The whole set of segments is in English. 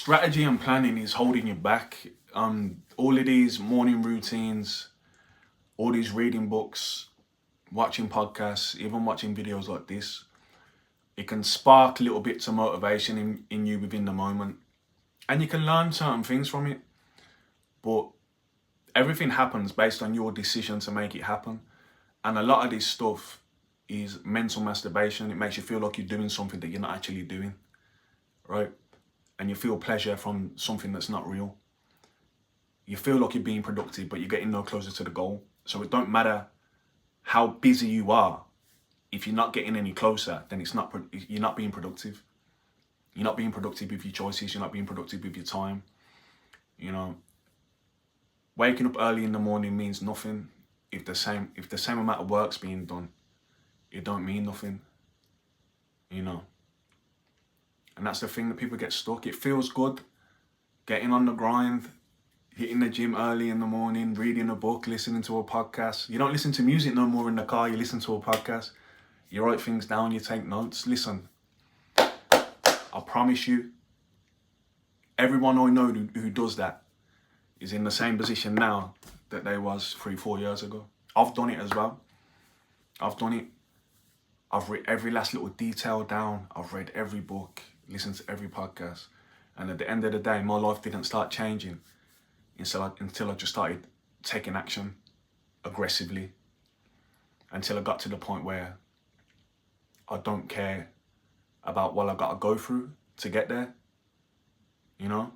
strategy and planning is holding you back. All of these morning routines, all these reading books, watching podcasts, even watching videos like this, it can spark little bits of motivation in you within the moment. And you can learn certain things from it. But everything happens based on your decision to make it happen. And a lot of this stuff is mental masturbation. It makes you feel like you're doing something that you're not actually doing, right? And you feel pleasure from something that's not real. You feel like you're being productive, but you're getting no closer to the goal. So it don't matter how busy you are. If you're not getting any closer, then you're not being productive. You're not being productive with your choices. You're not being productive with your time. You know, waking up early in the morning means nothing if the same amount of work's being done. It don't mean nothing. You know. And that's the thing that people get stuck. It feels good getting on the grind, hitting the gym early in the morning, reading a book, listening to a podcast. You don't listen to music no more in the car, you listen to a podcast. You write things down, you take notes. Listen, I promise you, everyone I know who does that is in the same position now that they was 3-4 years ago. I've done it as well. I've done it. I've read every last little detail down. I've read every book, listened to every podcast. And at the end of the day, my life didn't start changing until I just started taking action aggressively. Until I got to the point where I don't care about what I got to go through to get there, you know?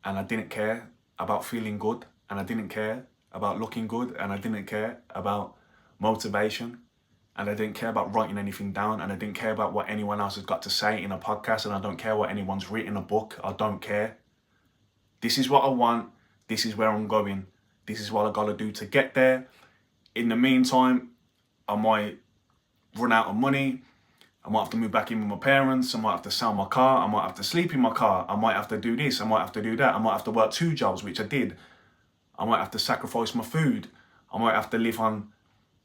And I didn't care about feeling good, and I didn't care about looking good, and I didn't care about motivation, and I didn't care about writing anything down, and I didn't care about what anyone else has got to say in a podcast, and I don't care what anyone's written in a book. I don't care. This is what I want. This is where I'm going. This is what I gotta do to get there. In the meantime, I might run out of money. I might have to move back in with my parents. I might have to sell my car. I might have to sleep in my car. I might have to do this. I might have to do that. I might have to work 2 jobs, which I did. I might have to sacrifice my food. I might have to live on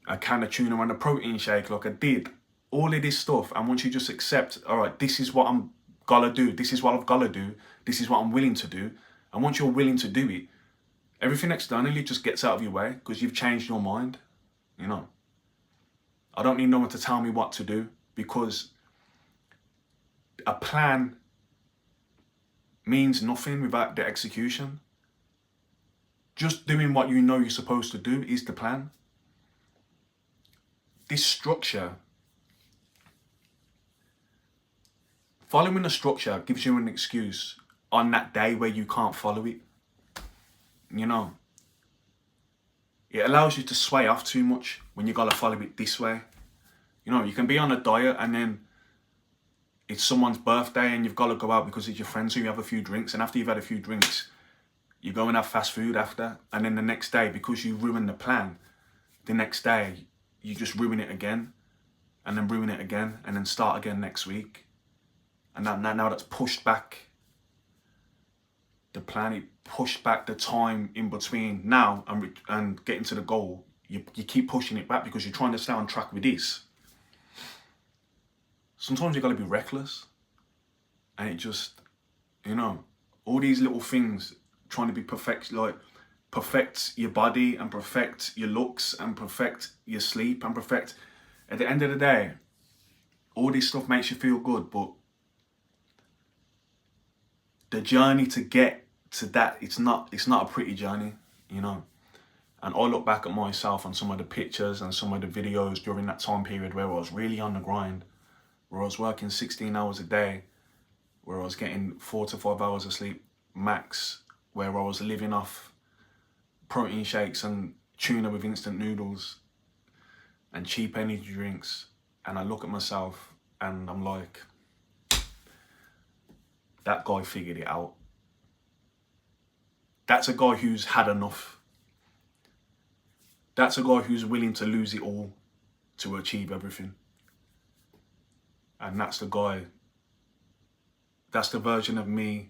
a can of tuna and a protein shake like I did. All of this stuff. And once you just accept, all right, this is what I'm gonna do. This is what I've gotta do. This is what I'm willing to do. And once you're willing to do it, everything externally just gets out of your way because you've changed your mind, you know. I don't need no one to tell me what to do because a plan means nothing without the execution. Just doing what you know you're supposed to do is the plan. This structure, following the structure gives you an excuse on that day where you can't follow it. You know, it allows you to sway off too much when you gotta follow it this way. You know, you can be on a diet and then it's someone's birthday and you've got to go out because it's your friend, so you have a few drinks, and after you've had a few drinks, you go and have fast food after, and then the next day, because you ruin the plan, the next day you just ruin it again, and then ruin it again, and then start again next week. And now that's pushed back the plan, it pushed back the time in between now and getting to the goal. You keep pushing it back because you're trying to stay on track with this. Sometimes you gotta be reckless, and it just, you know, all these little things trying to be perfect, like perfect your body and perfect your looks and perfect your sleep and perfect. At the end of the day, all this stuff makes you feel good, but the journey to get to that, it's not a pretty journey, you know. And I look back at myself and some of the pictures and some of the videos during that time period where I was really on the grind, where I was working 16 hours a day, where I was getting 4 to 5 hours of sleep max, where I was living off protein shakes and tuna with instant noodles and cheap energy drinks. And I look at myself and I'm like, that guy figured it out. That's a guy who's had enough. That's a guy who's willing to lose it all to achieve everything. And that's the guy, that's the version of me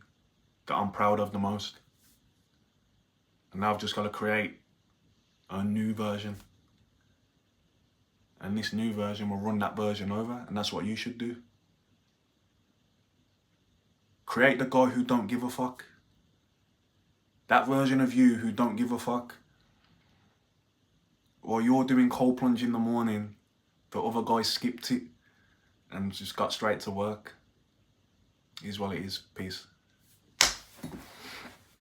that I'm proud of the most. And now I've just got to create a new version. And this new version will run that version over, and that's what you should do. Create the guy who don't give a fuck. That version of you who don't give a fuck. While you're doing cold plunge in the morning, the other guy skipped it and just got straight to work. Is what it is. Peace.